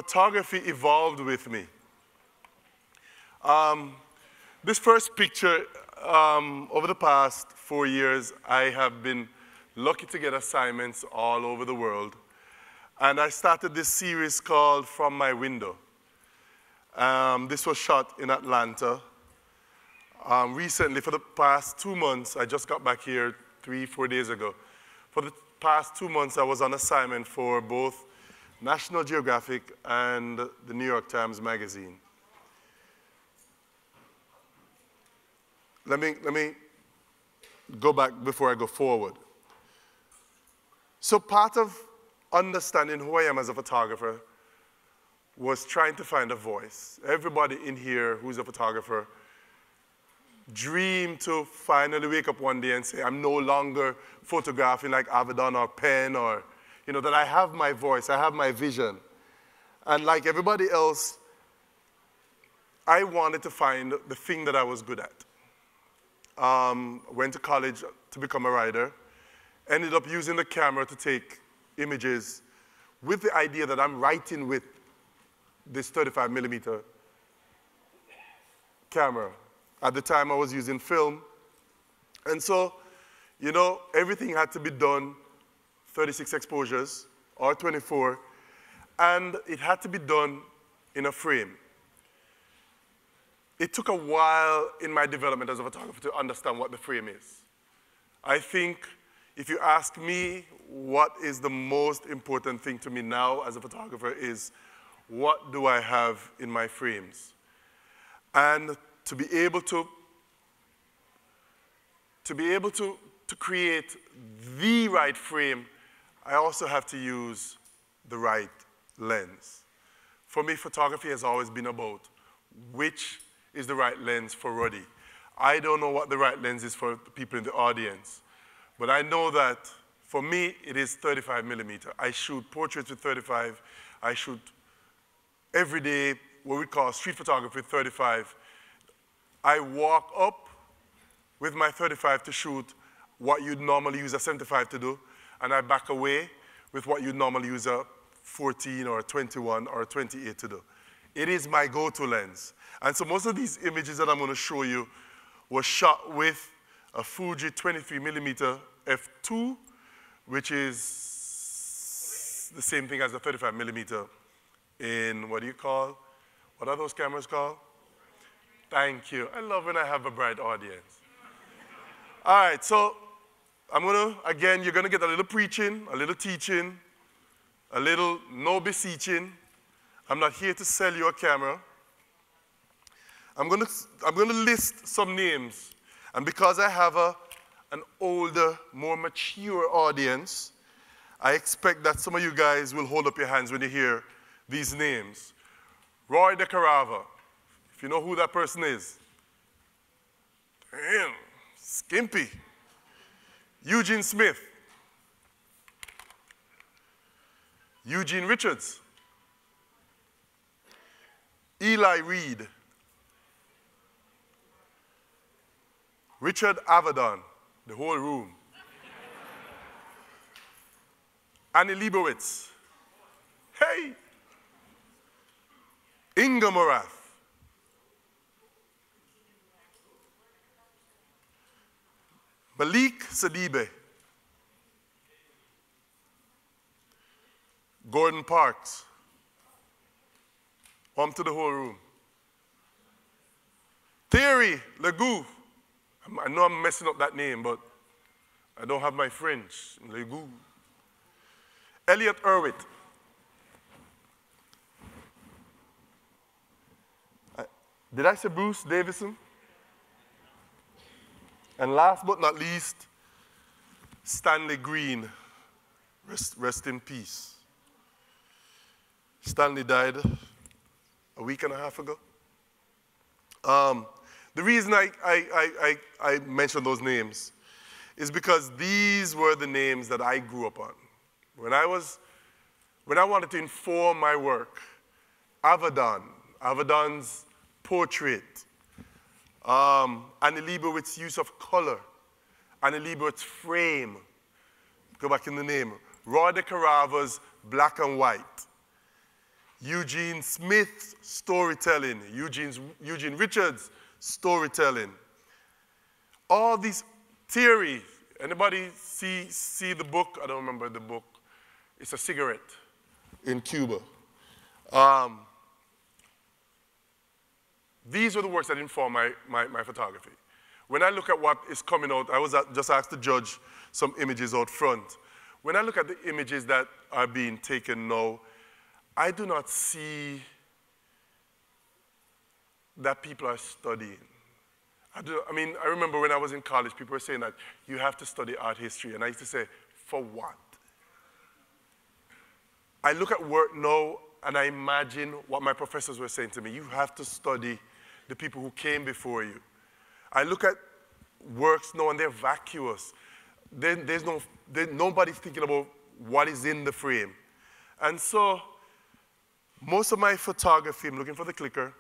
photography evolved with me. This first picture, over the past 4 years, I have been lucky to get assignments all over the world. And I started this series called From My Window. This was shot in Atlanta. Recently, for the past 2 months, I just got back here 3-4 days ago. For the past 2 months, I was on assignment for both National Geographic and the New York Times Magazine. Let me go back before I go forward. So part of understanding who I am as a photographer was trying to find a voice. Everybody in here who's a photographer dream to finally wake up one day and say, I'm no longer photographing like Avedon or Penn, or, you know, that I have my voice, I have my vision. And like everybody else, I wanted to find the thing that I was good at. Went to college to become a writer, ended up using the camera to take images with the idea that I'm writing with this 35mm camera. At the time, I was using film. And so, you know, everything had to be done 36 exposures or 24, and it had to be done in a frame. It took a while in my development as a photographer to understand what the frame is. I think if you ask me what is the most important thing to me now as a photographer is, what do I have in my frames? And to be able to create the right frame, I also have to use the right lens. For me, photography has always been about which is the right lens for Ruddy. I don't know what the right lens is for the people in the audience, but I know that for me, it is 35mm. I shoot portraits with 35. I shoot everyday, what we call street photography with 35. I walk up with my 35 to shoot what you'd normally use a 75 to do, and I back away with what you'd normally use a 14 or a 21 or a 28 to do. It is my go-to lens. And so most of these images that I'm going to show you were shot with a Fuji 23mm f2, which is the same thing as the 35mm in, what are those cameras called? Thank you. I love when I have a bright audience. All right, so I'm going to, again, you're going to get a little preaching, a little teaching, a little no beseeching. I'm not here to sell you a camera. I'm going to list some names. And because I have an older, more mature audience, I expect that some of you guys will hold up your hands when you hear these names. Roy DeCarava. If you know who that person is. Damn, skimpy. Eugene Smith. Eugene Richards. Eli Reed. Richard Avedon, the whole room. Annie Leibovitz. Hey. Inga Morath. Malik Sadibe. Gordon Parks. To the whole room. Thierry Legoux. I know I'm messing up that name, but I don't have my French. Legoux. Elliot Irwitt. Did I say Bruce Davison? And last but not least, Stanley Green. Rest in peace. Stanley died a week and a half ago. The reason I mention those names is because these were the names that I grew up on. When I wanted to inform my work, Avedon's portrait, Annie Leibovitz's use of color, Annie Leibovitz's frame, go back in the name, Roy DeCarava's black and white, Eugene Smith's storytelling, Eugene Richards' storytelling. All these theories. Anybody see the book? I don't remember the book. It's a cigarette in Cuba. These are the works that inform my photography. When I look at what is coming out, I was just asked to judge some images out front. When I look at the images that are being taken now, I do not see that people are studying. I remember when I was in college, people were saying that you have to study art history, and I used to say, for what? I look at work now, and I imagine what my professors were saying to me. You have to study the people who came before you. I look at works now, and they're vacuous. Nobody's thinking about what is in the frame. And so, most of my photography, I'm looking for the clicker,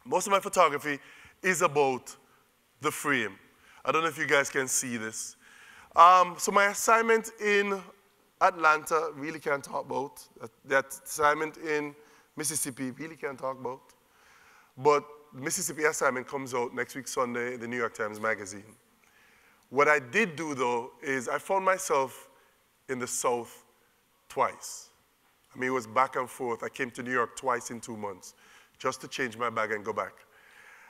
most of my photography is about the frame. I don't know if you guys can see this. So my assignment in Atlanta, really can't talk about. That assignment in Mississippi, really can't talk about. But the Mississippi assignment comes out next week Sunday in the New York Times Magazine. What I did do, though, is I found myself in the South twice. I mean, it was back and forth. I came to New York twice in 2 months just to change my bag and go back.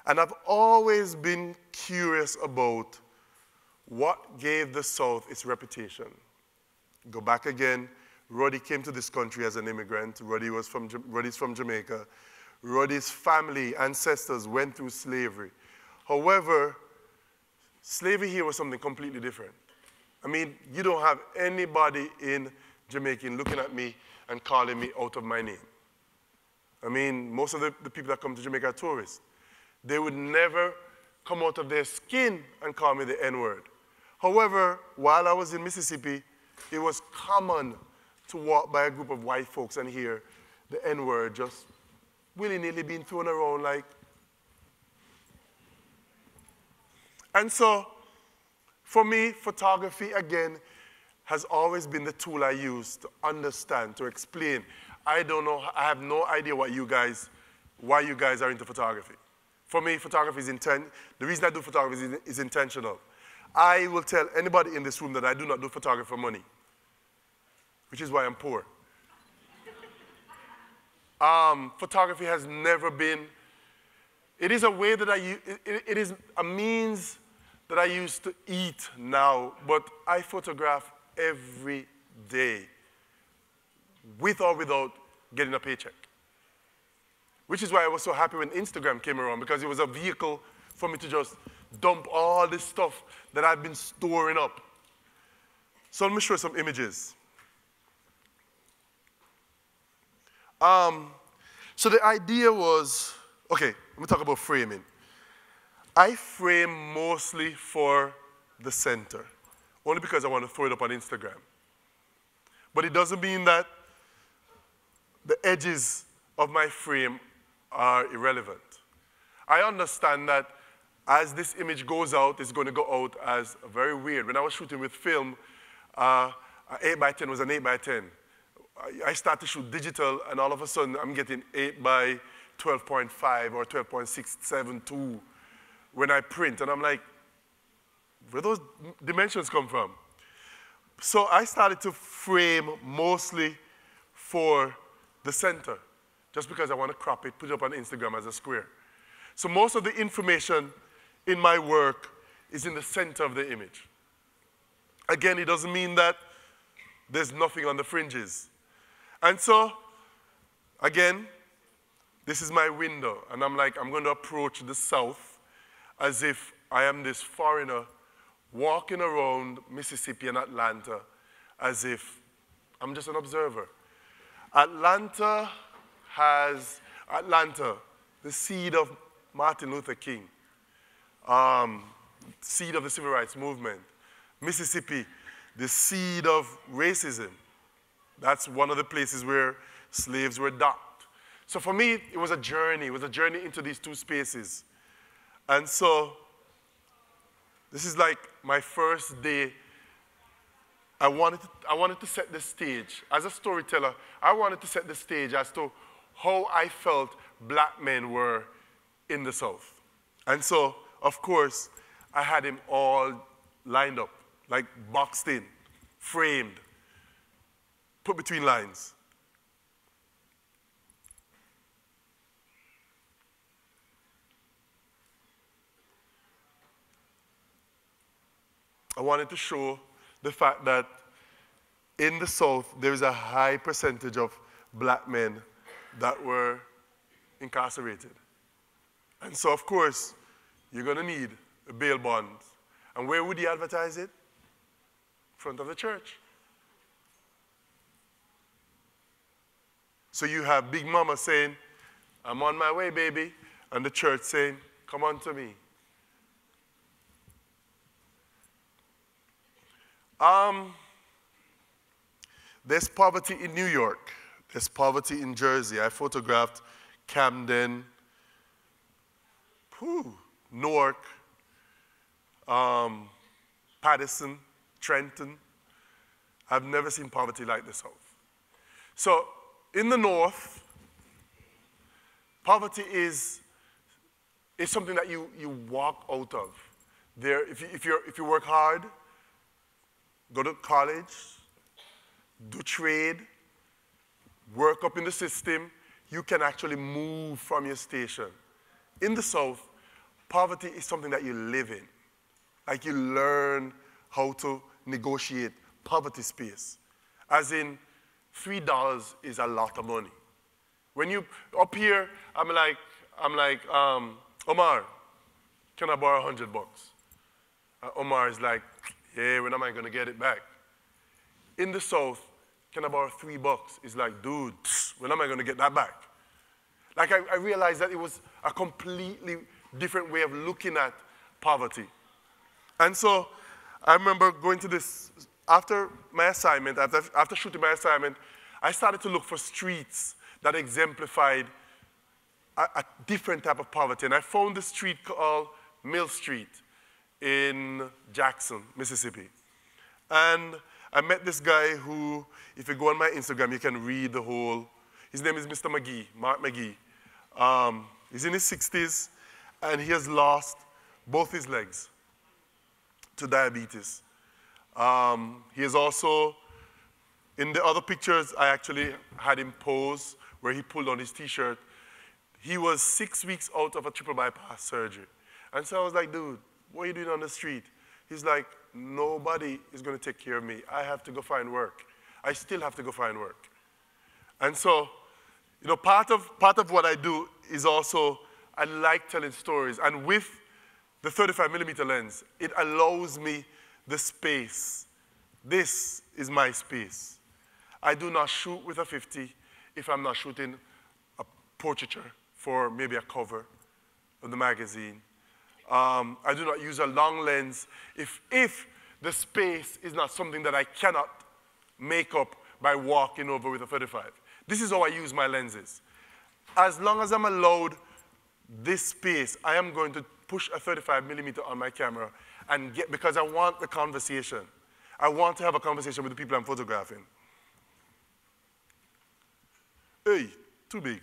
And I've always been curious about what gave the South its reputation. Go back again. Ruddy came to this country as an immigrant. Ruddy's from Jamaica. Ruddy's family, ancestors went through slavery. However, slavery here was something completely different. I mean, you don't have anybody in Jamaica looking at me and calling me out of my name. I mean, most of the people that come to Jamaica are tourists. They would never come out of their skin and call me the N-word. However, while I was in Mississippi, it was common to walk by a group of white folks and hear the N-word just willy-nilly being thrown around like. And so, for me, photography, again, has always been the tool I use to understand, to explain. I don't know, I have no idea why you guys are into photography. For me, photography is the reason I do photography is intentional. I will tell anybody in this room that I do not do photography for money, which is why I'm poor. Photography has never been, it is a way that it is a means that I use to eat now, but I photograph every day, with or without getting a paycheck. Which is why I was so happy when Instagram came around, because it was a vehicle for me to just dump all this stuff that I've been storing up. So let me show you some images. So the idea was, okay, let me talk about framing. I frame mostly for the center, only because I want to throw it up on Instagram. But it doesn't mean that the edges of my frame are irrelevant. I understand that as this image goes out, it's going to go out as very weird. When I was shooting with film, an 8x10 was an 8x10. I start to shoot digital, and all of a sudden, I'm getting 8 by 12.5 or 12.672 when I print. And I'm like, where those dimensions come from? So I started to frame mostly for the center, just because I want to crop it, put it up on Instagram as a square. So most of the information in my work is in the center of the image. Again, it doesn't mean that there's nothing on the fringes. And so, again, this is my window, and I'm like, I'm going to approach the South as if I am this foreigner walking around Mississippi and Atlanta as if I'm just an observer. Atlanta, the seed of Martin Luther King, seed of the Civil Rights Movement. Mississippi, the seed of racism. That's one of the places where slaves were docked. So for me, it was a journey. It was a journey into these two spaces. And so this is like my first day I wanted to set the stage. As a storyteller, I wanted to set the stage as to how I felt black men were in the South. And so, of course, I had him all lined up, like boxed in, framed, put between lines. I wanted to show the fact that in the South, there is a high percentage of black men that were incarcerated. And so, of course, you're going to need a bail bond. And where would he advertise it? In front of the church. So you have Big Mama saying, I'm on my way, baby. And the church saying, come on to me. There's poverty in New York. There's poverty in Jersey. I photographed Camden, Newark, Paterson, Trenton. I've never seen poverty like the South. So in the North, poverty is something that you walk out of. There, if you work hard, go to college, do trade, work up in the system, you can actually move from your station. In the South, poverty is something that you live in. Like you learn how to negotiate poverty space. As in, $3 is a lot of money. When you, up here, I'm like, Omar, can I borrow $100? Omar is like, yeah, when am I gonna get it back? In the South, can I borrow $3? It's like, dude, when am I gonna get that back? Like I realized that it was a completely different way of looking at poverty. And so I remember going to this, after my assignment, after shooting my assignment, I started to look for streets that exemplified a different type of poverty. And I found this street called Mill Street in Jackson, Mississippi. And I met this guy who, if you go on my Instagram, you can read the whole, his name is Mr. McGee, Mark McGee. He's in his 60s, and he has lost both his legs to diabetes. He is also, in the other pictures, I actually had him pose where he pulled on his t-shirt. He was 6 weeks out of a triple bypass surgery. And so I was like, dude, what are you doing on the street? He's like, nobody is going to take care of me. I have to go find work. I still have to go find work. And so, you know, part of what I do is also, I like telling stories. And with the 35mm lens, it allows me the space. This is my space. I do not shoot with a 50 if I'm not shooting a portraiture for maybe a cover of the magazine. I do not use a long lens if the space is not something that I cannot make up by walking over with a 35. This is how I use my lenses. As long as I'm allowed this space, I am going to push a 35mm on my camera and because I want the conversation. I want to have a conversation with the people I'm photographing. Hey, too big.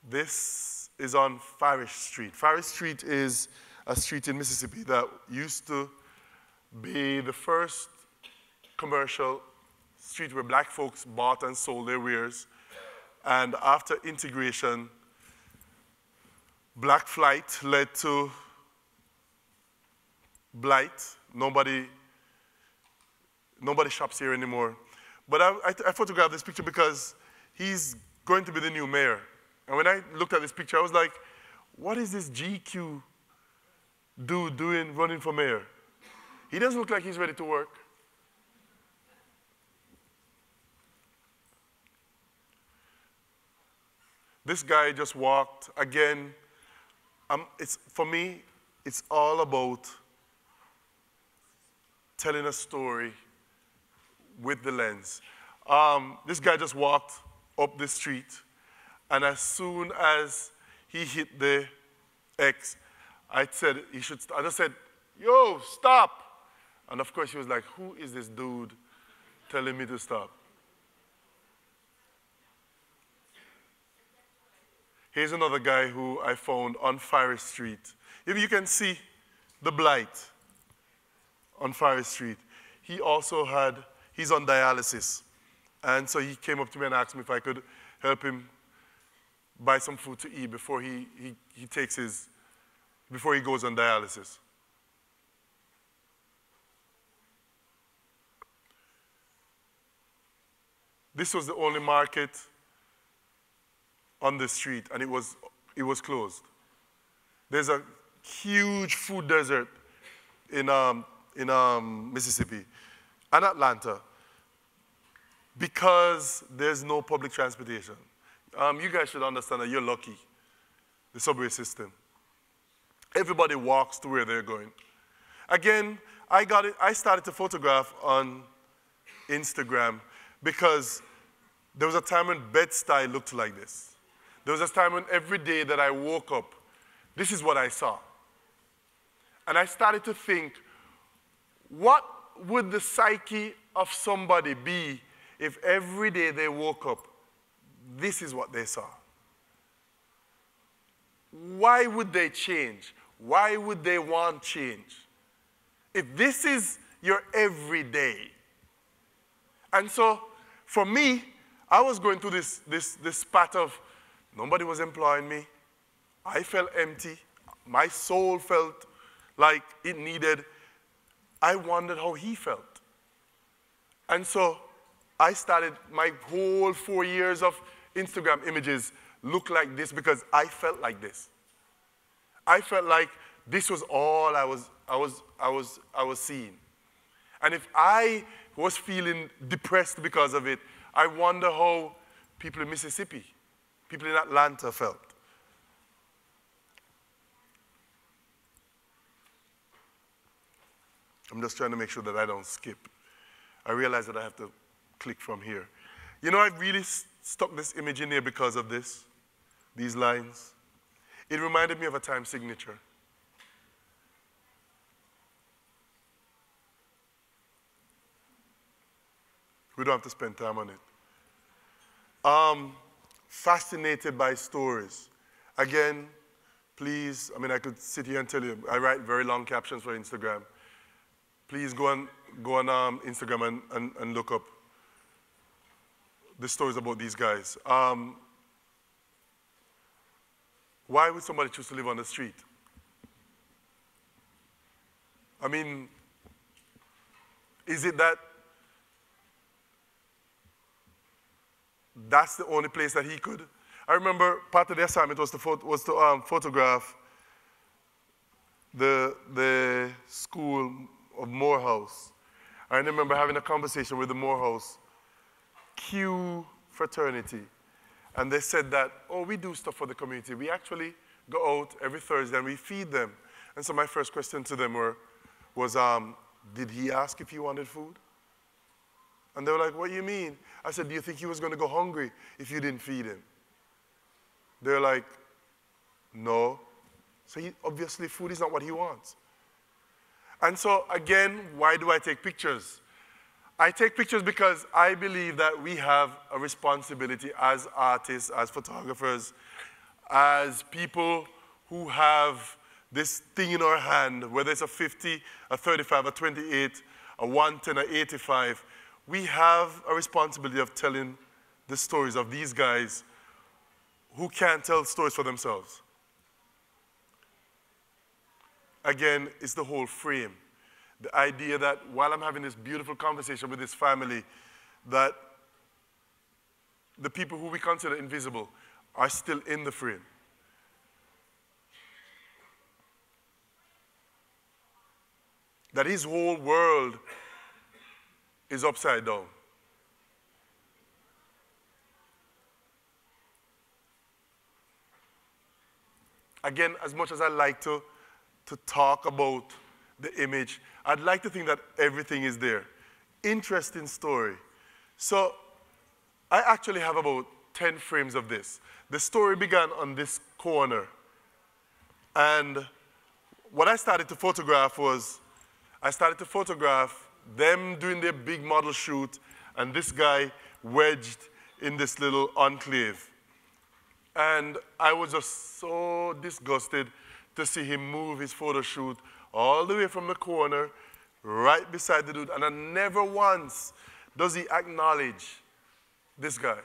This is on Farish Street. Farish Street is a street in Mississippi that used to be the first commercial street where black folks bought and sold their wares. And after integration, black flight led to blight. Nobody shops here anymore. But I photographed this picture because he's going to be the new mayor. And when I looked at this picture, I was like, what is this GQ dude doing running for mayor? He doesn't look like he's ready to work. This guy just walked. Again, for me, it's all about telling a story with the lens. This guy just walked up the street, And as soon as he hit the X, I said he should, I just said, yo, stop. And of course, he was like, who is this dude telling me to stop? Here's another guy who I found on Forest Street. If you can see the blight on Forest Street, he also had, he's on dialysis. And so he came up to me and asked me if I could help him buy some food to eat before he takes his, before he goes on dialysis. This was the only market on the street, and it was closed. There's a huge food desert in Mississippi and Atlanta because there's no public transportation. You guys should understand that you're lucky, the subway system. Everybody walks to where they're going. Again, I started to photograph on Instagram because there was a time when Bed-Stuy looked like this. There was a time when every day that I woke up, this is what I saw. And I started to think, what would the psyche of somebody be if every day they woke up, this is what they saw? Why would they change? Why would they want change? If this is your everyday. And so, for me, I was going through this spat of nobody was employing me. I felt empty. My soul felt like it needed. I wondered how he felt. And so I started, my whole 4 years of Instagram images look like this because I felt like this. I felt like this was all I was seeing. And if I was feeling depressed because of it, I wonder how people in Mississippi, people in Atlanta felt. I'm just trying to make sure that I don't skip. I realize that I have to click from here. You know, I really stuck this image in here because of this, these lines. It reminded me of a time signature. We don't have to spend time on it. Fascinated by stories. Again, please, I mean, I could sit here and tell you, I write very long captions for Instagram. Please go on Instagram and look up the stories about these guys. Why would somebody choose to live on the street? I mean, is it that that's the only place that he could? I remember part of the assignment was to photograph the school of Morehouse. I remember having a conversation with the Morehouse Q fraternity. And they said that, oh, we do stuff for the community. We actually go out every Thursday and we feed them. And so my first question to them was, did he ask if he wanted food? And they were like, what do you mean? I said, do you think he was going to go hungry if you didn't feed him? They were like, no. So obviously food is not what he wants. And so again, why do I take pictures? I take pictures because I believe that we have a responsibility as artists, as photographers, as people who have this thing in our hand, whether it's a 50, a 35, a 28, a 110, a 85, we have a responsibility of telling the stories of these guys who can't tell stories for themselves. Again, it's the whole frame. The idea that while I'm having this beautiful conversation with this family, that the people who we consider invisible are still in the frame. That his whole world is upside down. Again, as much as I like to talk about the image, I'd like to think that everything is there. Interesting story. So I actually have about 10 frames of this. The story began on this corner. And what I started to photograph was, I started to photograph them doing their big model shoot and this guy wedged in this little enclave. And I was just so disgusted to see him move his photo shoot all the way from the corner, right beside the dude. And never once does he acknowledge this guy.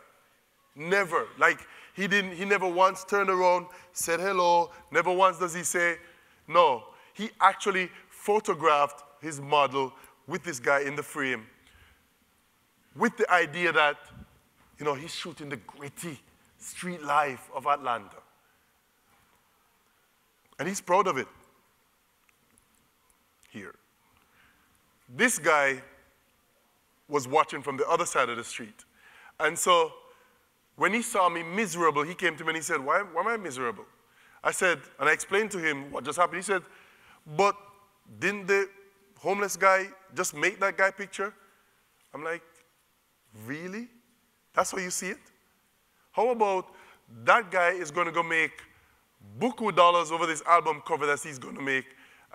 Never. Like, he never once turned around, said hello. Never once does he say, no. He actually photographed his model with this guy in the frame with the idea that, you know, he's shooting the gritty street life of Atlanta. And he's proud of it. Here. This guy was watching from the other side of the street. And so when he saw me miserable, he came to me and he said, why am I miserable? I said, and I explained to him what just happened. He said, but didn't the homeless guy just make that guy picture? I'm like, really? That's how you see it? How about that guy is going to go make buku dollars over this album cover that he's going to make,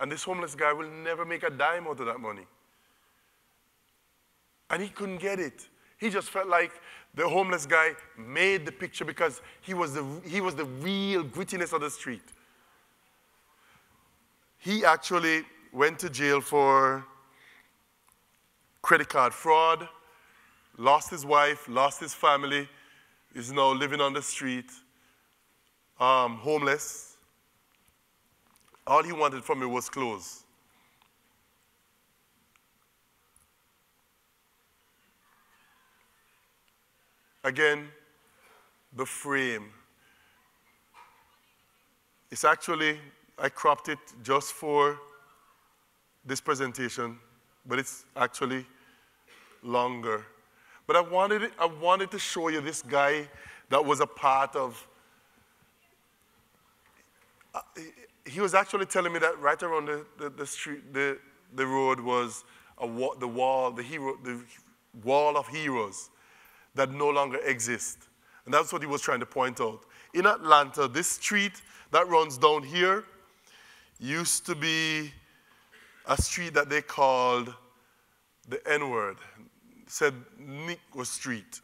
and this homeless guy will never make a dime out of that money? And he couldn't get it. He just felt like the homeless guy made the picture because he was the real grittiness of the street. He actually went to jail for credit card fraud, lost his wife, lost his family, is now living on the street, homeless. All he wanted from me was clothes. Again, the frame. It's actually, I cropped it just for this presentation, but it's actually longer. But I wanted to show you this guy that was a part of, he was actually telling me that right around the street, the road was the wall of heroes that no longer exist. And that's what he was trying to point out. In Atlanta, this street that runs down here used to be a street that they called the N-word. Said Negro Street.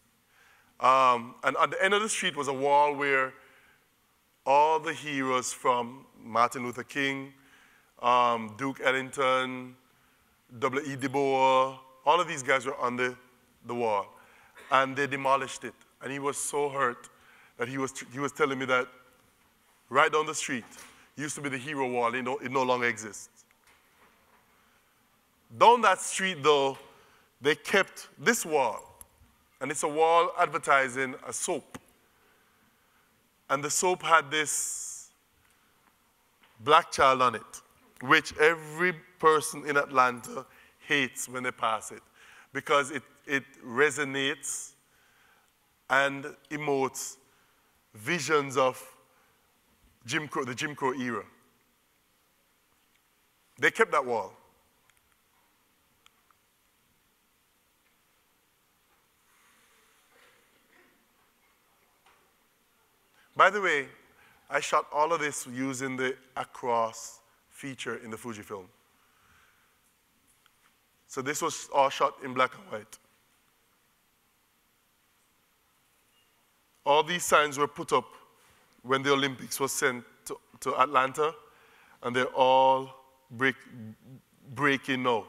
And at the end of the street was a wall where all the heroes from Martin Luther King, Duke Ellington, W.E. Du Bois, all of these guys were on the wall. And they demolished it. And he was so hurt that he was telling me that right down the street used to be the hero wall. It no longer exists. Down that street, though, they kept this wall. And it's a wall advertising a soap. And the soap had this black child on it, which every person in Atlanta hates when they pass it, because it resonates and emotes visions of the Jim Crow era. They kept that wall. By the way, I shot all of this using the across feature in the Fujifilm. So this was all shot in black and white. All these signs were put up when the Olympics was sent to Atlanta, and they're all breaking now.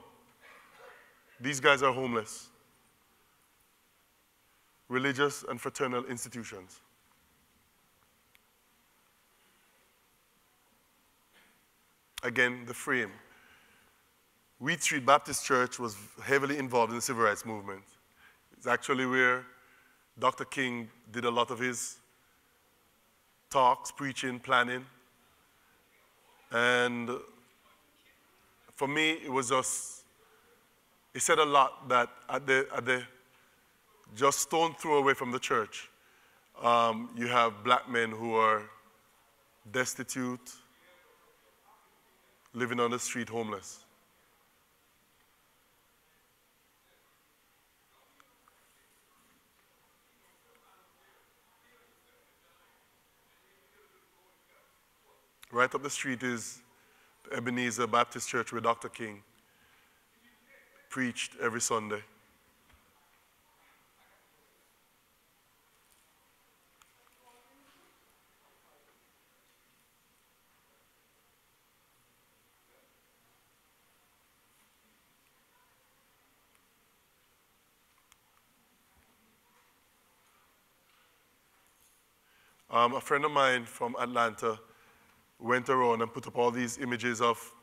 These guys are homeless. Religious and fraternal institutions. Again, the frame. Wheat Street Baptist Church was heavily involved in the civil rights movement. It's actually where Dr. King did a lot of his talks, preaching, planning. And for me, it was just, it said a lot that at the just stone throw away from the church, you have black men who are destitute, living on the street, homeless. Right up the street is the Ebenezer Baptist Church where Dr. King preached every Sunday. A friend of mine from Atlanta went around and put up all these images of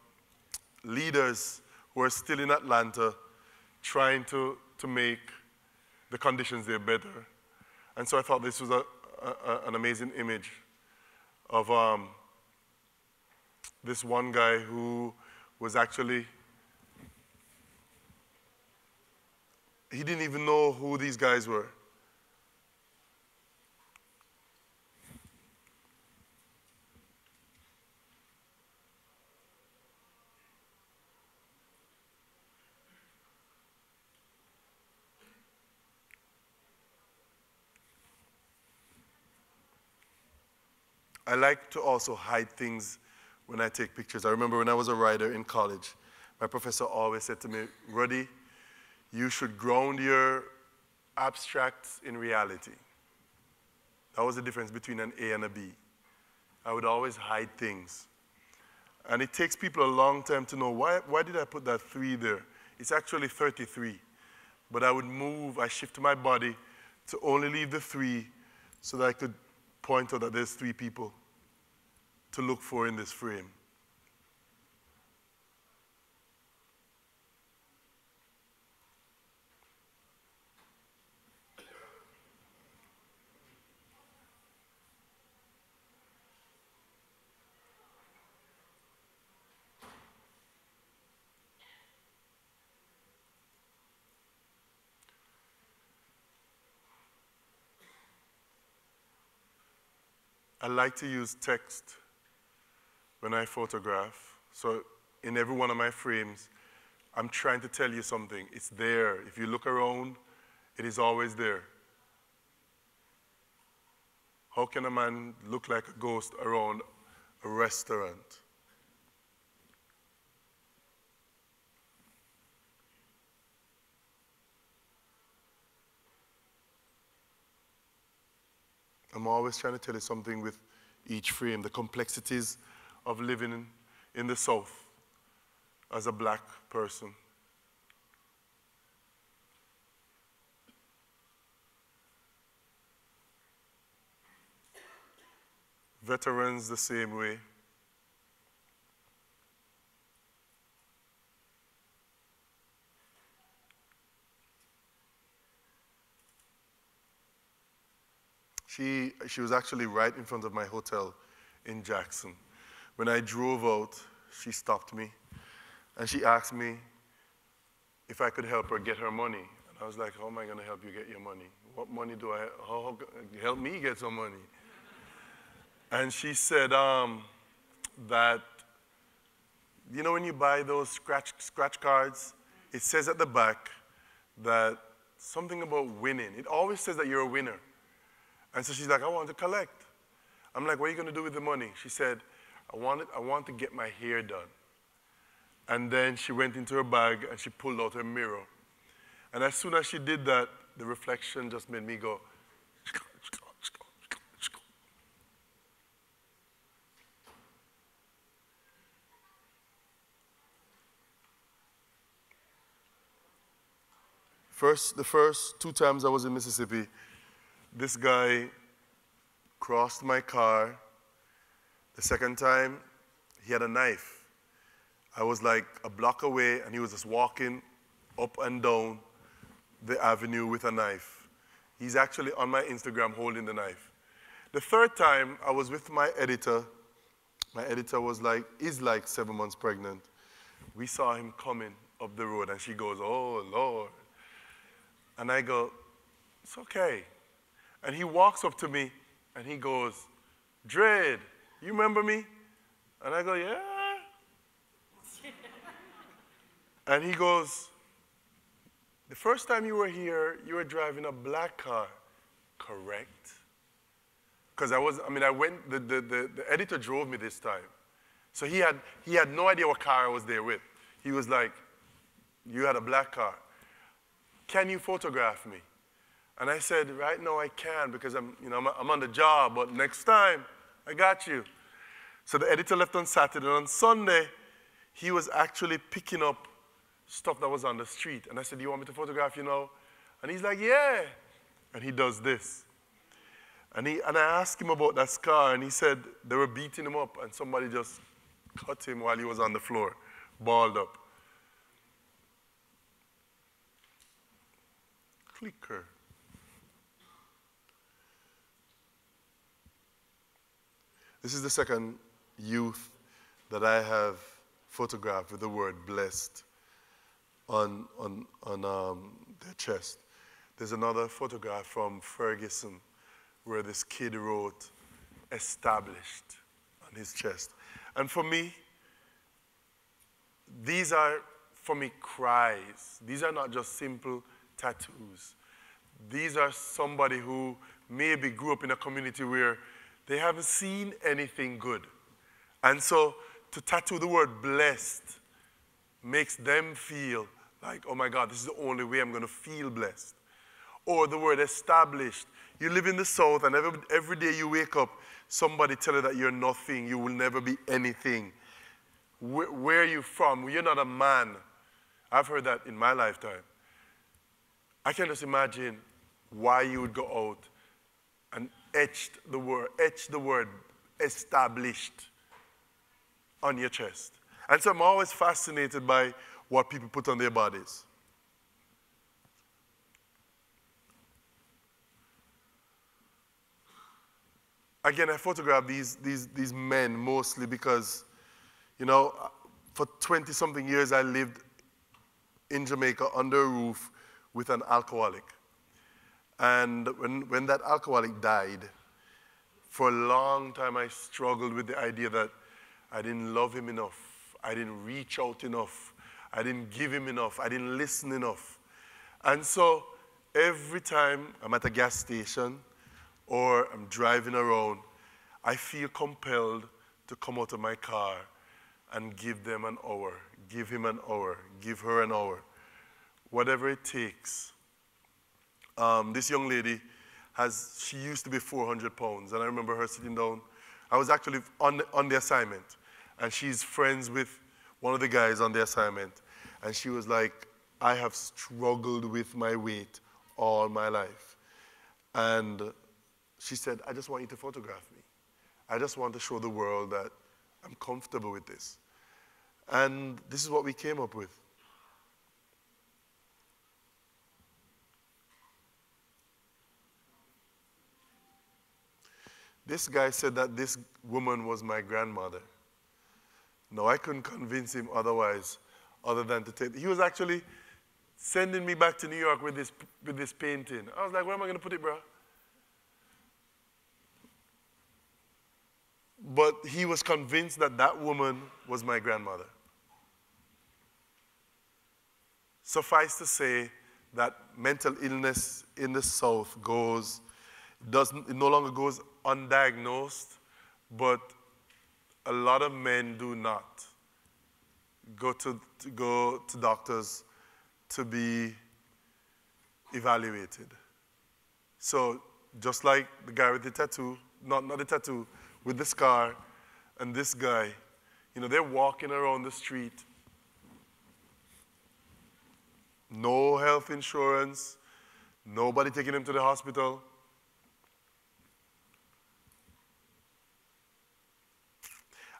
leaders who are still in Atlanta trying to make the conditions there better. And so I thought this was an amazing image of this one guy who was actually, he didn't even know who these guys were. I like to also hide things when I take pictures. I remember when I was a writer in college, my professor always said to me, Ruddy, you should ground your abstracts in reality. That was the difference between an A and a B. I would always hide things. And it takes people a long time to know, why did I put that 3 there? It's actually 33. But I would move, I shift my body to only leave the 3 so that I could point out that there's 3 people to look for in this frame. I like to use text when I photograph. So in every one of my frames, I'm trying to tell you something. It's there. If you look around, it is always there. How can a man look like a ghost around a restaurant? I'm always trying to tell you something with each frame, the complexities of living in the South as a black person. Veterans the same way. She was actually right in front of my hotel in Jackson. When I drove out, she stopped me, and she asked me if I could help her get her money. And I was like, how am I going to help you get your money? What money do I, help me get some money? And she said that, you know when you buy those scratch cards, it says at the back that something about winning. It always says that you're a winner. And so she's like, I want to collect. I'm like, what are you going to do with the money? She said, I want to get my hair done. And then she went into her bag and she pulled out her mirror. And as soon as she did that, the reflection just made me go, the first 2 times I was in Mississippi, this guy crossed my car. The second time, he had a knife. I was like a block away, and he was just walking up and down the avenue with a knife. He's actually on my Instagram holding the knife. The third time, I was with my editor. My editor is like 7 months pregnant. We saw him coming up the road, and she goes, oh, Lord. And I go, it's okay. And he walks up to me, and he goes, Dread, you remember me? And I go, yeah. And he goes, the first time you were here, you were driving a black car, correct? Because I went, the editor drove me this time. So he had no idea what car I was there with. He was like, you had a black car. Can you photograph me? And I said, right now I can because I'm on the job, but next time, I got you. So the editor left on Saturday, and on Sunday, he was actually picking up stuff that was on the street. And I said, do you want me to photograph you now? And he's like, yeah. And he does this. And I asked him about that scar, and he said they were beating him up, and somebody just cut him while he was on the floor, balled up. Clicker. This is the second youth that I have photographed with the word blessed on their chest. There's another photograph from Ferguson where this kid wrote established on his chest. And for me, these are, cries. These are not just simple tattoos. These are somebody who maybe grew up in a community where they haven't seen anything good. And so to tattoo the word blessed makes them feel like, oh my God, this is the only way I'm going to feel blessed. Or the word established. You live in the South, and every day you wake up, somebody tell you that you're nothing, you will never be anything. Where are you from? You're not a man. I've heard that in my lifetime. I can just imagine why you would go out and etch the word established on your chest. And so I'm always fascinated by what people put on their bodies. Again, I photograph these men mostly because, for 20-something years I lived in Jamaica under a roof with an alcoholic. And when that alcoholic died, for a long time I struggled with the idea that I didn't love him enough. I didn't reach out enough. I didn't give him enough. I didn't listen enough. And so every time I'm at a gas station or I'm driving around, I feel compelled to come out of my car and give them an hour, give him an hour, give her an hour, whatever it takes. This young lady she used to be 400 pounds, and I remember her sitting down. I was actually on the assignment, and she's friends with one of the guys on the assignment, and she was like, I have struggled with my weight all my life. And she said, I just want you to photograph me. I just want to show the world that I'm comfortable with this. And this is what we came up with. This guy said that this woman was my grandmother. No, I couldn't convince him otherwise, other than to take. He was actually sending me back to New York with this painting. I was like, where am I going to put it, bro? But he was convinced that that woman was my grandmother. Suffice to say that mental illness in the South it no longer goes undiagnosed, but a lot of men do not go to doctors to be evaluated. So just like the guy with the tattoo, not the tattoo, with the scar, and this guy, they're walking around the street. No health insurance, nobody taking them to the hospital.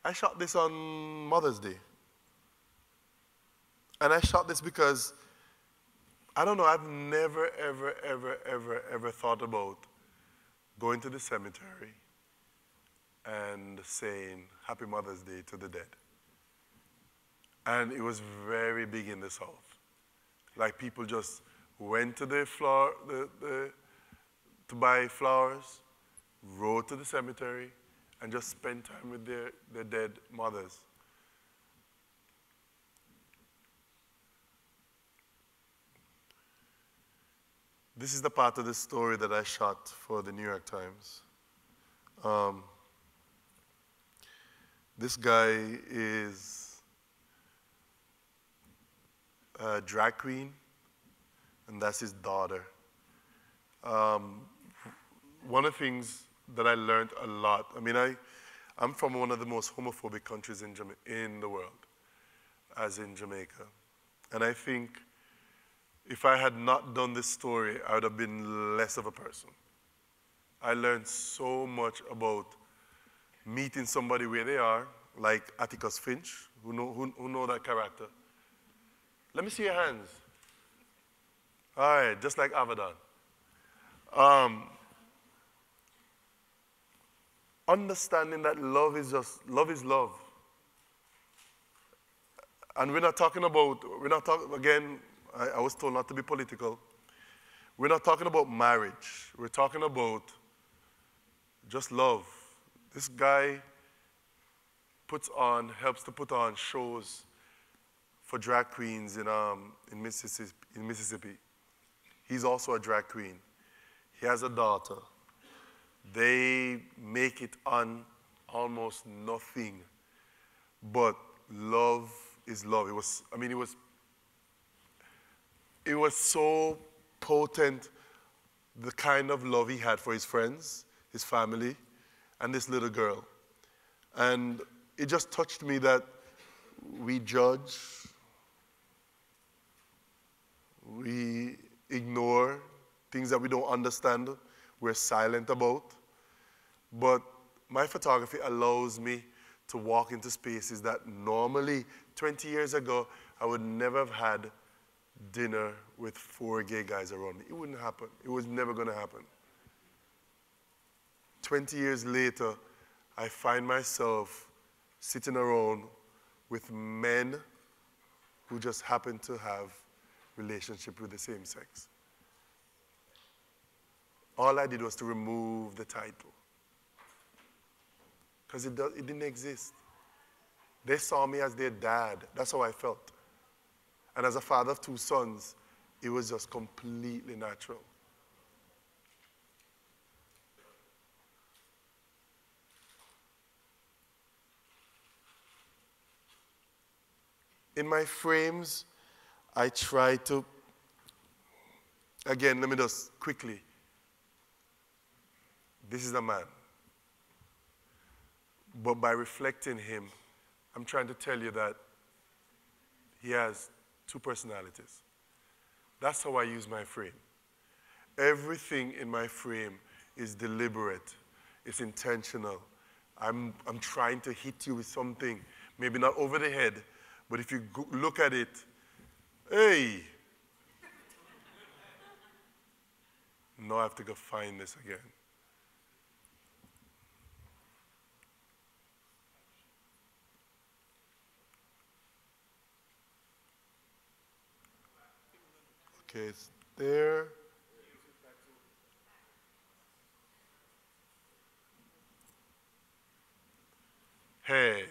I shot this on Mother's Day. And I shot this because, I don't know, I've never, ever thought about going to the cemetery and saying Happy Mother's Day to the dead. And it was very big in the South. Like people just went to the to buy flowers, rode to the cemetery, and just spend time with their dead mothers. This is the part of the story that I shot for the New York Times. This guy is a drag queen, and that's his daughter. One of the things that I learned a lot, I mean, I'm from one of the most homophobic countries in the world, as in Jamaica. And I think if I had not done this story, I would have been less of a person. I learned so much about meeting somebody where they are, like Atticus Finch, who know that character. Let me see your hands. All right, just like Avedon. Understanding that love is love. And we're not talking, again, I was told not to be political. We're not talking about marriage. We're talking about just love. This guy helps to put on shows for drag queens in Mississippi. He's also a drag queen. He has a daughter. They make it on almost nothing, but love is love. It was so potent, the kind of love he had for his friends, his family, and this little girl. And it just touched me that we judge, we ignore things that we don't understand, we're silent about. But my photography allows me to walk into spaces that normally, 20 years ago, I would never have had dinner with 4 gay guys around me. It wouldn't happen. It was never going to happen. 20 years later, I find myself sitting around with men who just happen to have relationship with the same sex. All I did was to remove the title, because it didn't exist. They saw me as their dad. That's how I felt. And as a father of 2 sons, it was just completely natural. In my frames, I try to, again, let me just quickly. This is a man. But by reflecting him, I'm trying to tell you that he has 2 personalities. That's how I use my frame. Everything in my frame is deliberate. It's intentional. I'm trying to hit you with something, maybe not over the head, but if you look at it, hey. Now I have to go find this again. Okay, it's there. Hey.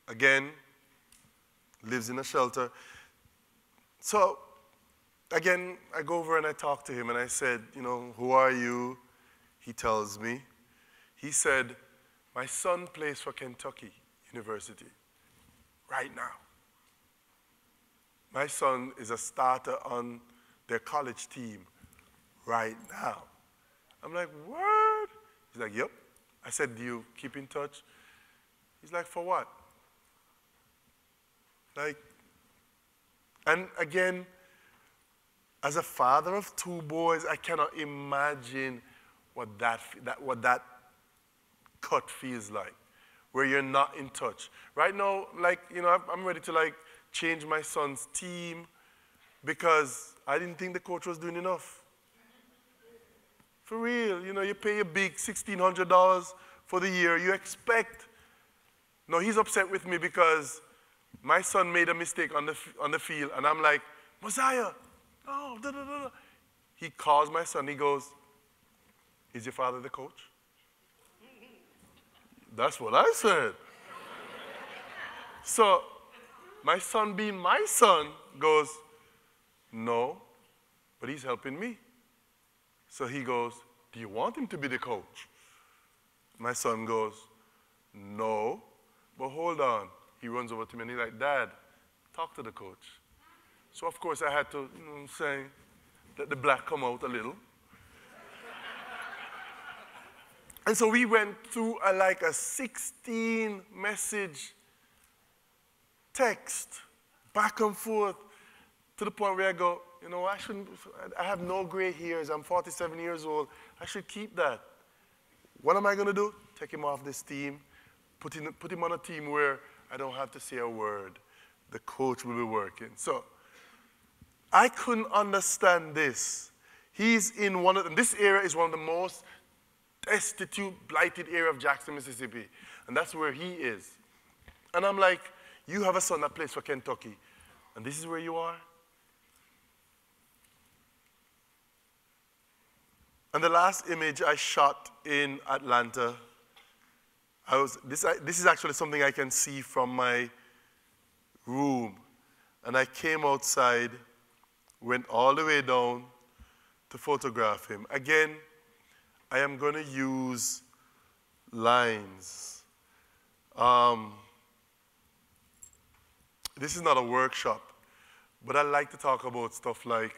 Again, lives in a shelter. So, again, I go over and I talk to him and I said, you know, who are you? He tells me. He said, my son plays for Kentucky University right now. My son is a starter on their college team right now. I'm like, what? He's like, yep. I said, do you keep in touch? He's like, for what? Like, and again, as a father of 2 boys, I cannot imagine what that cut feels like, where you're not in touch. Right now, like, you know, I'm ready to like change my son's team because I didn't think the coach was doing enough. For real, you know, you pay a big $1,600 for the year, you expect. No, he's upset with me because my son made a mistake on the field, and I'm like, Mosiah, no, da, da, da, da. He calls my son, he goes, is your father the coach? That's what I said. So my son being my son goes, no, but he's helping me. So he goes, do you want him to be the coach? My son goes, no, but hold on. He runs over to me and he's like, Dad, talk to the coach. So of course I had to, you know what I'm saying, let the black come out a little. And so we went through like a 16-message text, back and forth, to the point where I go, you know, I have no gray hairs, I'm 47 years old, I should keep that. What am I going to do? Take him off this team, put him on a team where I don't have to say a word. The coach will be working. So I couldn't understand this. He's in this area is one of the most destitute, blighted area of Jackson, Mississippi. And that's where he is. And I'm like, you have a son that plays for Kentucky, and this is where you are? And the last image I shot in Atlanta, this is actually something I can see from my room. And I came outside, went all the way down to photograph him. Again, I am going to use lines. This is not a workshop, but I like to talk about stuff like,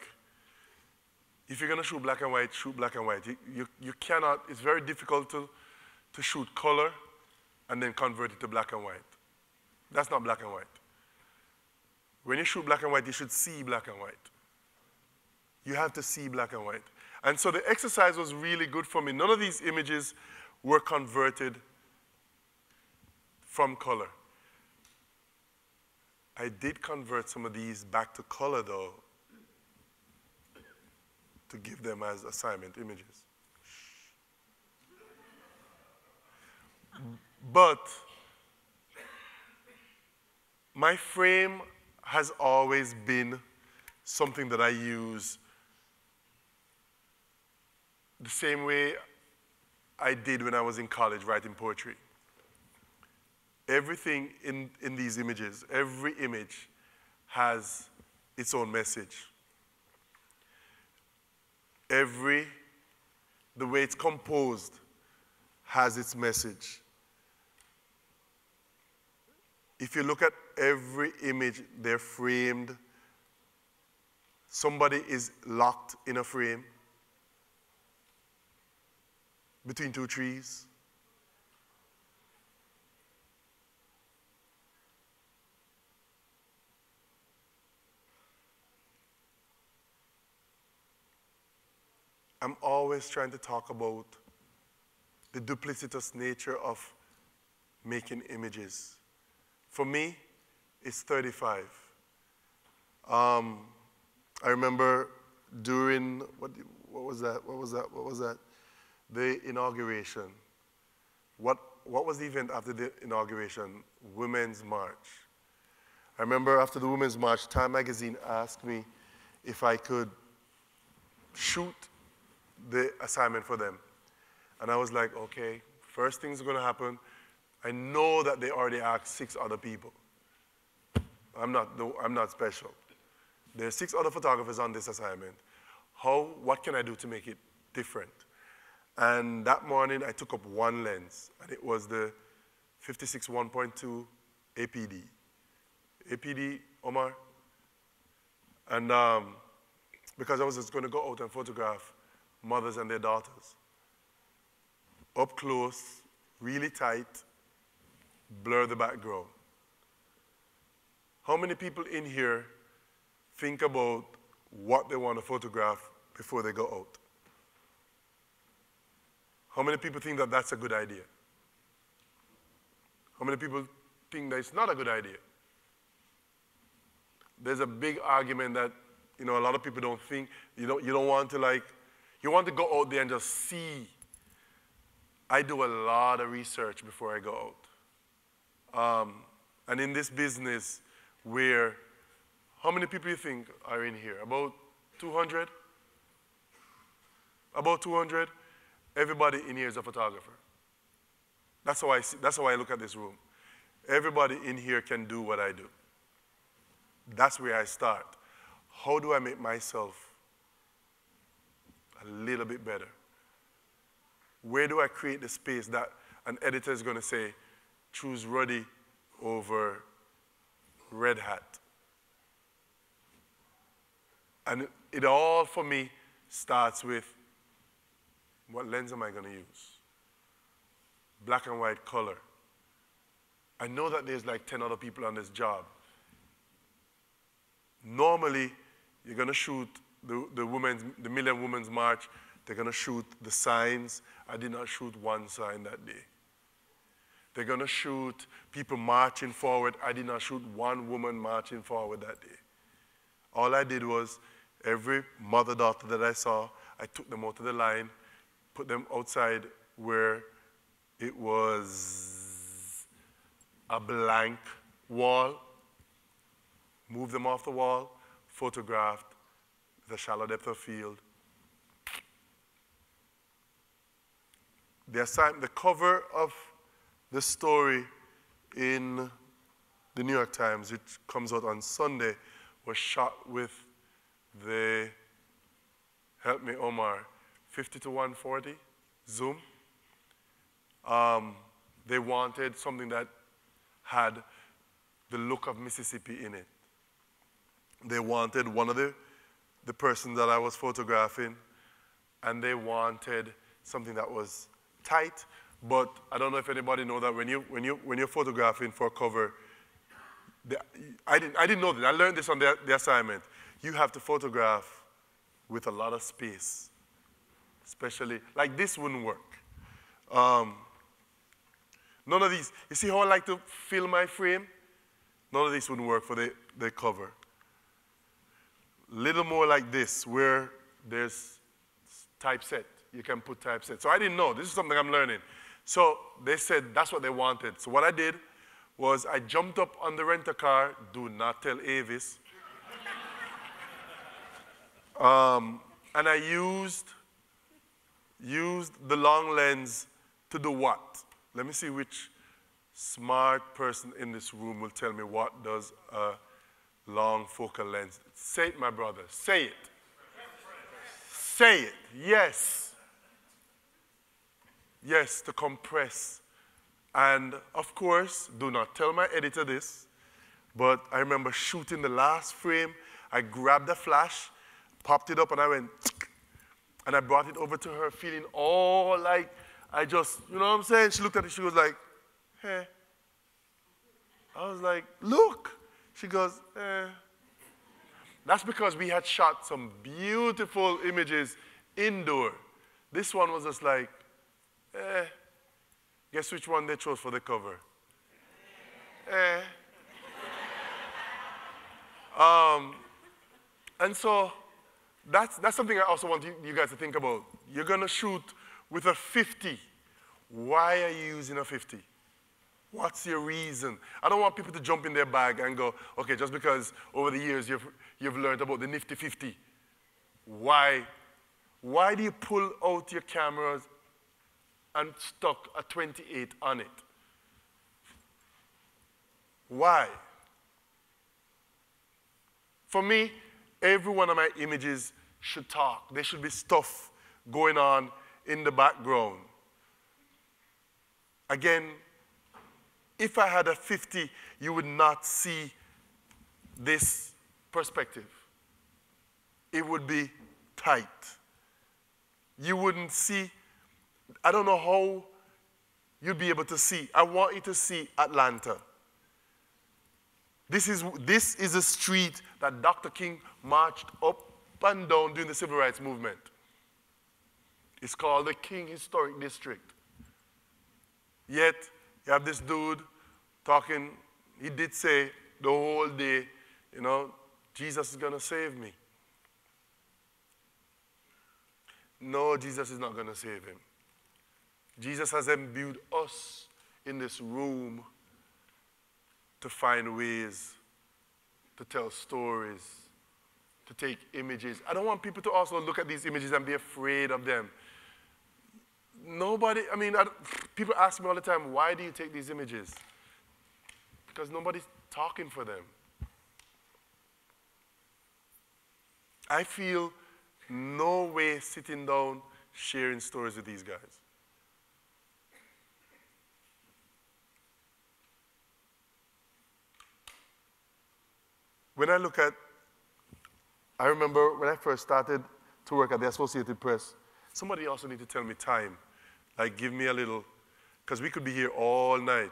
if you're going to shoot black and white, shoot black and white. You cannot, it's very difficult to shoot color and then convert it to black and white. That's not black and white. When you shoot black and white, you should see black and white. You have to see black and white. And so the exercise was really good for me. None of these images were converted from color. I did convert some of these back to color, though, to give them as assignment images. But my frame has always been something that I use the same way I did when I was in college writing poetry. Everything in these images, every image has its own message. The way it's composed has its message. If you look at every image, they're framed. Somebody is locked in a frame between two trees. I'm always trying to talk about the duplicitous nature of making images. For me, it's 35. I remember during, what was that? The inauguration. What was the event after the inauguration? Women's March. I remember after the Women's March, Time magazine asked me if I could shoot the assignment for them. And I was like, okay, first thing's gonna happen. I know that they already asked 6 other people. I'm not special. There are 6 other photographers on this assignment. What can I do to make it different? And that morning, I took up one lens, and it was the 56 1.2 APD. APD, Omar? And because I was just gonna go out and photograph mothers and their daughters. Up close, really tight, blur the background. How many people in here think about what they want to photograph before they go out? How many people think that that's a good idea? How many people think that it's not a good idea? There's a big argument that, you know, a lot of people don't think, you don't want to like, you want to go out there and just see. I do a lot of research before I go out. And in this business where, how many people you think are in here? About 200? About 200? Everybody in here is a photographer. That's how I look at this room. Everybody in here can do what I do. That's where I start. How do I make myself a little bit better? Where do I create the space that an editor is going to say, choose Ruddy over Red Hat? And it all, for me, starts with, what lens am I going to use? Black and white color. I know that there's like 10 other people on this job. Normally, you're going to shoot the Million Women's March. They're going to shoot the signs. I did not shoot one sign that day. They're going to shoot people marching forward. I did not shoot one woman marching forward that day. All I did was every mother-daughter that I saw, I took them out to the line, put them outside where it was a blank wall, moved them off the wall, photographed the shallow depth of field. The cover of the story in the New York Times, which comes out on Sunday, was shot with the, help me Omar, 50 to 140 zoom. They wanted something that had the look of Mississippi in it. They wanted one of the persons that I was photographing, and they wanted something that was tight, but I don't know if anybody know that when you're photographing for a cover, I didn't know that. I learned this on the assignment. You have to photograph with a lot of space, especially, like this wouldn't work. None of these, you see how I like to fill my frame? None of these wouldn't work for the cover. Little more like this, where there's typeset. You can put typeset. So I didn't know. This is something I'm learning. So they said that's what they wanted. So what I did was I jumped up on the rent-a-car. Do not tell Avis. And I used the long lens to do what? Let me see which smart person in this room will tell me what does a long focal lens. Say it, my brother. Say it. Say it. Yes. Yes, to compress. And of course, do not tell my editor this, but I remember shooting the last frame. I grabbed the flash, popped it up, and I went, and I brought it over to her, feeling all like I just, you know what I'm saying? She looked at it, she was like, hey. I was like, look. She goes, eh. That's because we had shot some beautiful images indoor. This one was just like, eh. Guess which one they chose for the cover? Eh. And so that's something I also want you guys to think about. You're going to shoot with a 50. Why are you using a 50? What's your reason? I don't want people to jump in their bag and go, okay, just because over the years you've learned about the nifty 50. Why do you pull out your cameras and stuck a 28 on it? Why? For me, every one of my images should talk. There should be stuff going on in the background. Again, if I had a 50, you would not see this perspective. It would be tight. You wouldn't see, I don't know how you'd be able to see. I want you to see Atlanta. This is a street that Dr. King marched up and down during the Civil Rights Movement. It's called the King Historic District. Yet, you have this dude talking, he did say the whole day, you know, Jesus is going to save me. No, Jesus is not going to save him. Jesus has imbued us in this room to find ways to tell stories, to take images. I don't want people to also look at these images and be afraid of them. Nobody, I mean, people ask me all the time, why do you take these images? Because nobody's talking for them. I feel no way sitting down, sharing stories with these guys. When I look at, I remember when I first started to work at the Associated Press, somebody also need to tell me time. Like, give me a little, because we could be here all night.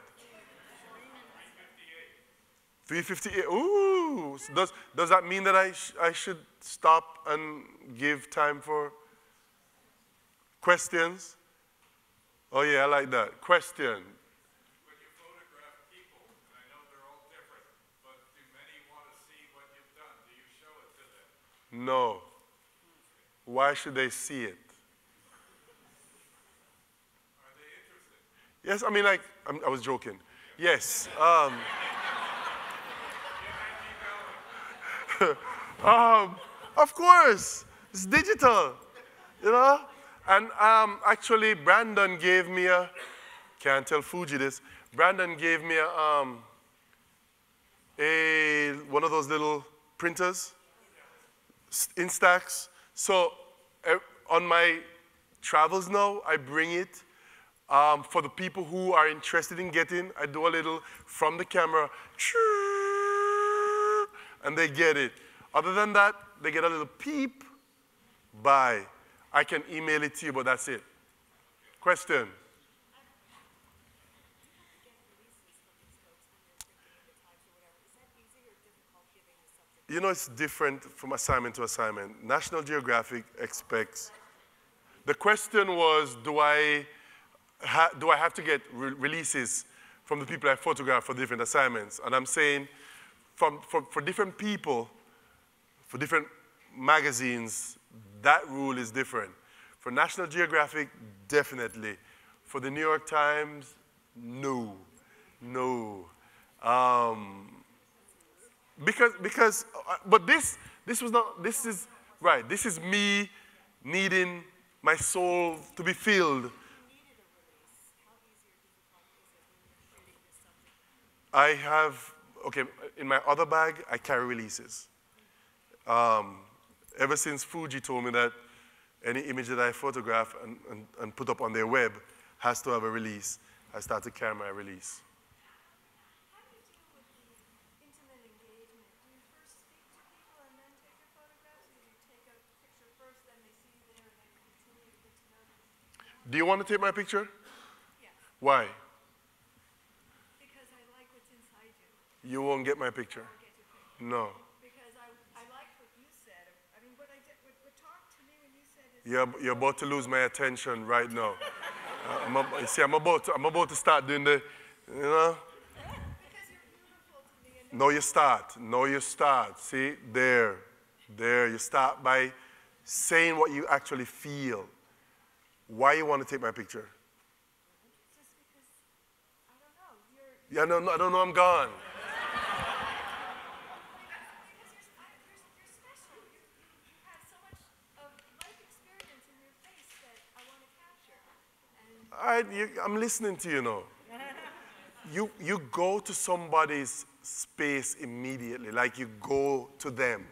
3:58. Ooh. Does that mean that I should stop and give time for questions? Oh, yeah, I like that. Question. When you photograph people, and I know they're all different, but do many want to see what you've done? Do you show it to them? No. Why should they see it? Are they interested? Yes, I mean, like, I was joking. Yes. Of course, it's digital, you know? And actually, Brandon gave me a, can't tell Fuji this, Brandon gave me one of those little printers, Instax. So on my travels now, I bring it. For the people who are interested in getting, I do a little from the camera, and they get it. Other than that, they get a little peep, bye. I can email it to you, but that's it. Question? You know, it's different from assignment to assignment. National Geographic expects. The question was, do I have to get releases from the people I photograph for different assignments? And I'm saying, for different people, for different magazines, that rule is different. For National Geographic, definitely. For the New York Times, no. But this was not, this is, right, this is me needing my soul to be filled. I have, okay, in my other bag, I carry releases. Ever since Fuji told me that any image that I photograph and put up on their web has to have a release, I started carrying my release. How do you deal with the intimate engagement? Do you first speak to people and then take your photographs? Or do you take a picture first, then they see you there, and then you continue to get to know them? Do you want to take my picture? Yes. Why? Because I like what's inside you. You won't get my picture. I won't get your picture. No. Because I like what you said. I mean, what talked to me when you said is... You're about to lose my attention right now. You see, I'm about to start doing the, you know? Because you're beautiful to me. And No, you start. No, you start. See, there. You start by saying what you actually feel. Why you want to take my picture? just because, I don't know, Yeah, no, I don't know, I'm gone. Because you're special. You have so much of life experience in your face that I want to capture. And I'm listening to you now. You go to somebody's space immediately, like you go to them,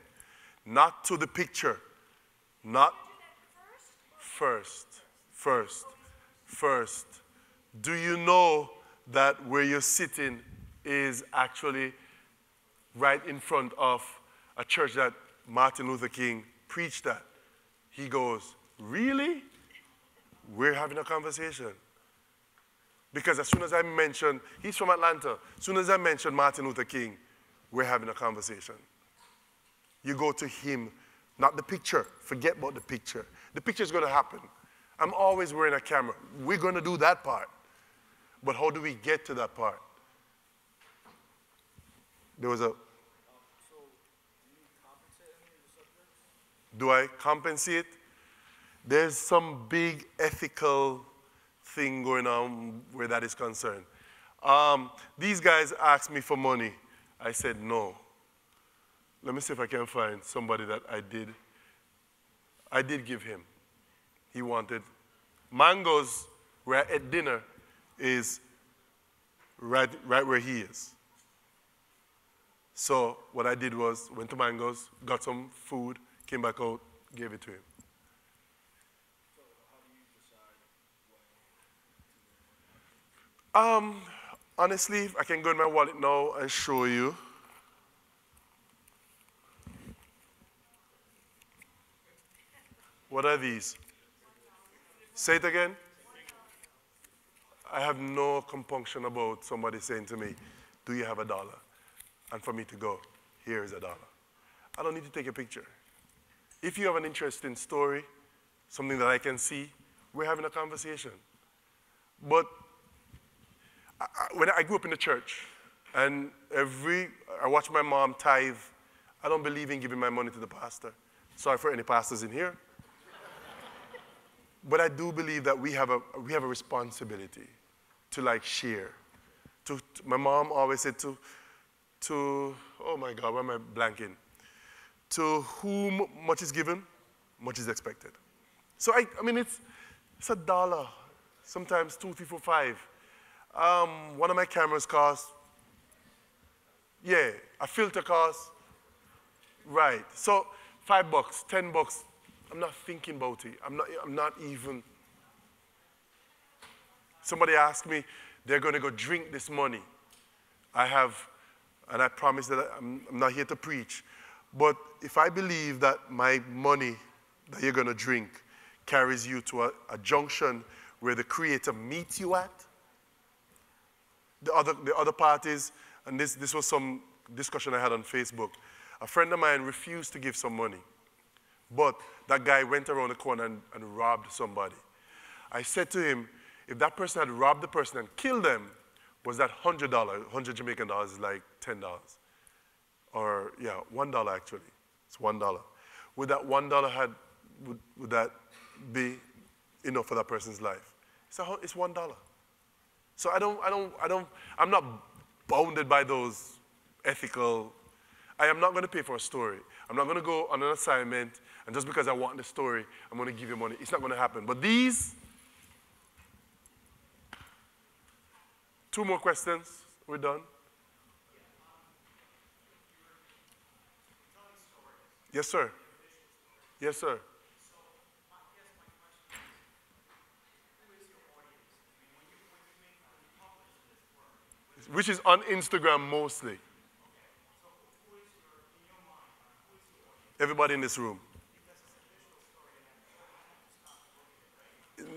not to the picture. Not first. Do you know that where you're sitting is actually right in front of a church that Martin Luther King preached at? He goes, really? We're having a conversation. Because as soon as I mention, he's from Atlanta, as soon as I mention Martin Luther King, we're having a conversation. You go to him, not the picture. Forget about the picture. The picture's going to happen. I'm always wearing a camera. We're going to do that part. But how do we get to that part? There was a... So, do you compensate any of the subjects? Do I compensate? There's some big ethical thing going on where that is concerned. These guys asked me for money. I said no. Let me see if I can find somebody that I did give him. He wanted. Mango's, we're at dinner, is right where he is. So what I did was, went to Mango's, got some food, came back out, gave it to him. Honestly, I can go in my wallet now and show you. What are these? Say it again. I have no compunction about somebody saying to me, do you have $1? And for me to go, here is $1. I don't need to take a picture. If you have an interesting story, something that I can see, we're having a conversation. But when I grew up in the church, and I watched my mom tithe, I don't believe in giving my money to the pastor. Sorry for any pastors in here. But I do believe that we have a responsibility to like share. My mom always said to oh my God, why am I blanking? To whom much is given, much is expected. So I mean, it's $1, sometimes 2, 3, 4, 5. One of my cameras costs, yeah, a filter costs, right. So $5, $10, I'm not thinking about it. I'm not even. Somebody asked me, they're going to go drink this money. And I promise that I'm not here to preach. But if I believe that my money that you're going to drink carries you to a junction where the Creator meets you at, the other parties, and this was some discussion I had on Facebook. A friend of mine refused to give some money. But that guy went around the corner and robbed somebody. I said to him, if that person had robbed the person and killed them, was that $100? 100 Jamaican dollars is like $10. Or, yeah, $1 actually. It's $1. Would that $1 would that be enough for that person's life? It's $1. So I'm not bounded by those ethical. I am not going to pay for a story. I'm not going to go on an assignment, and just because I want the story, I'm going to give you money. It's not going to happen. But these, 2 more questions, we're done. Yes, sir. Yes, sir. Which is on Instagram mostly. Everybody in this room.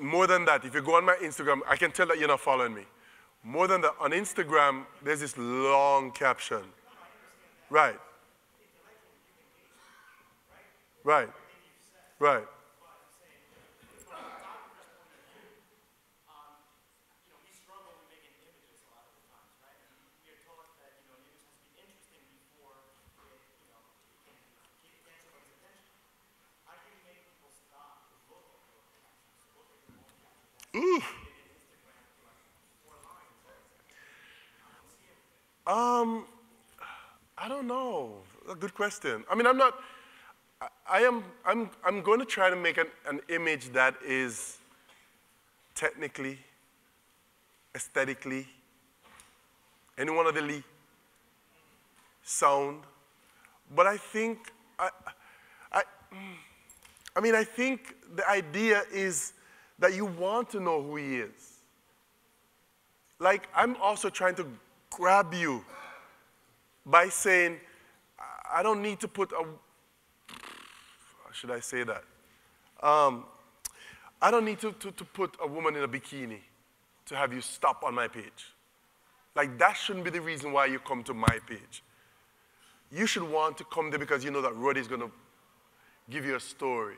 More than that, if you go on my Instagram, I can tell that you're not following me. More than that, on Instagram, there's this long caption. Right. Right. Right. Ooh. I don't know. A good question. I mean, I'm going to try to make an image that is technically, aesthetically, any one of the Lee, sound. But I think, I think the idea is that you want to know who he is. Like, I'm also trying to grab you by saying, I don't need to put should I say that? I don't need to put a woman in a bikini to have you stop on my page. Like, that shouldn't be the reason why you come to my page. You should want to come there because you know that Ruddy's going to give you a story.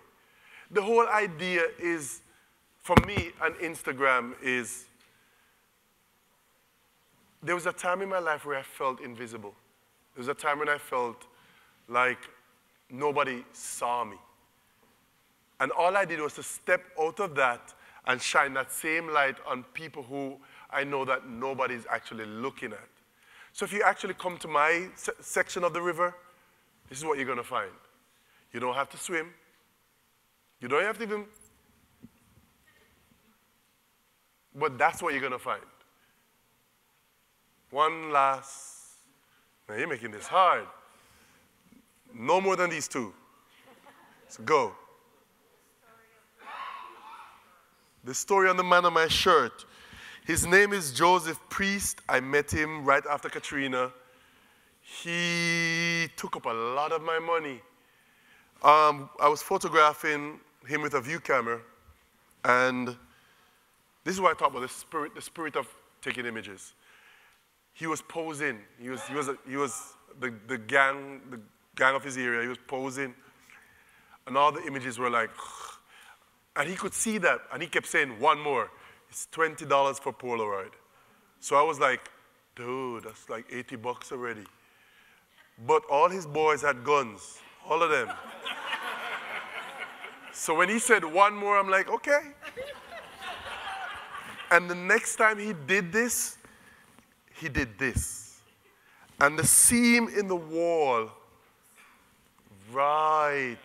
The whole idea is, for me, on Instagram is, there was a time in my life where I felt invisible. There was a time when I felt like nobody saw me. And all I did was to step out of that and shine that same light on people who I know that nobody's actually looking at. So if you actually come to my section of the river, this is what you're going to find. You don't have to swim. You don't have to even, but that's what you're going to find. One last, now you're making this hard. No more than these 2. So go. The story on the man on my shirt. His name is Joseph Priest. I met him right after Katrina. He took up a lot of my money. I was photographing him with a view camera, and this is what I talk about, the spirit of taking images. He was posing. He was the gang of his area. He was posing, and all the images were like, and he could see that, and he kept saying, one more. It's $20 for Polaroid. So I was like, dude, that's like 80 bucks already. But all his boys had guns, all of them. So when he said one more, I'm like, okay. And the next time he did this. And the seam in the wall, right.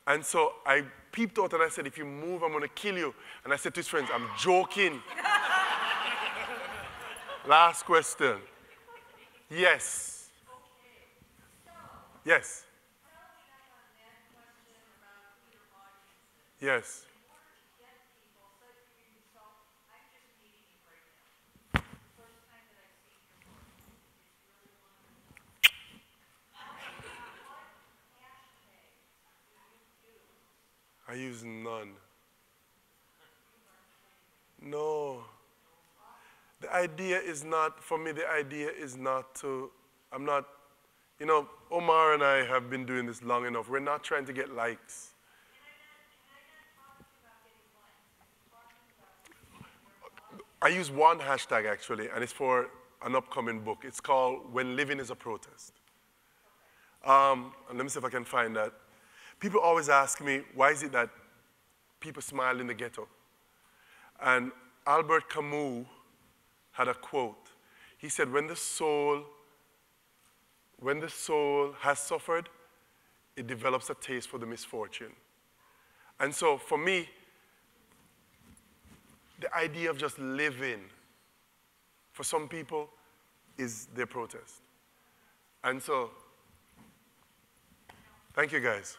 And so I peeped out and I said, if you move, I'm going to kill you. And I said to his friends, I'm joking. Last question. Yes. Yes. Yes. I use none. No. The idea is not, for me, the idea is not to, I'm not, you know, Omar and I have been doing this long enough. We're not trying to get likes. I use one hashtag, actually, and it's for an upcoming book. It's called When Living is a Protest. And let me see if I can find that. People always ask me, why is it that people smile in the ghetto? And Albert Camus had a quote. He said, when the soul has suffered, it develops a taste for the misfortune. And so for me, the idea of just living, for some people, is their protest. And so, thank you guys.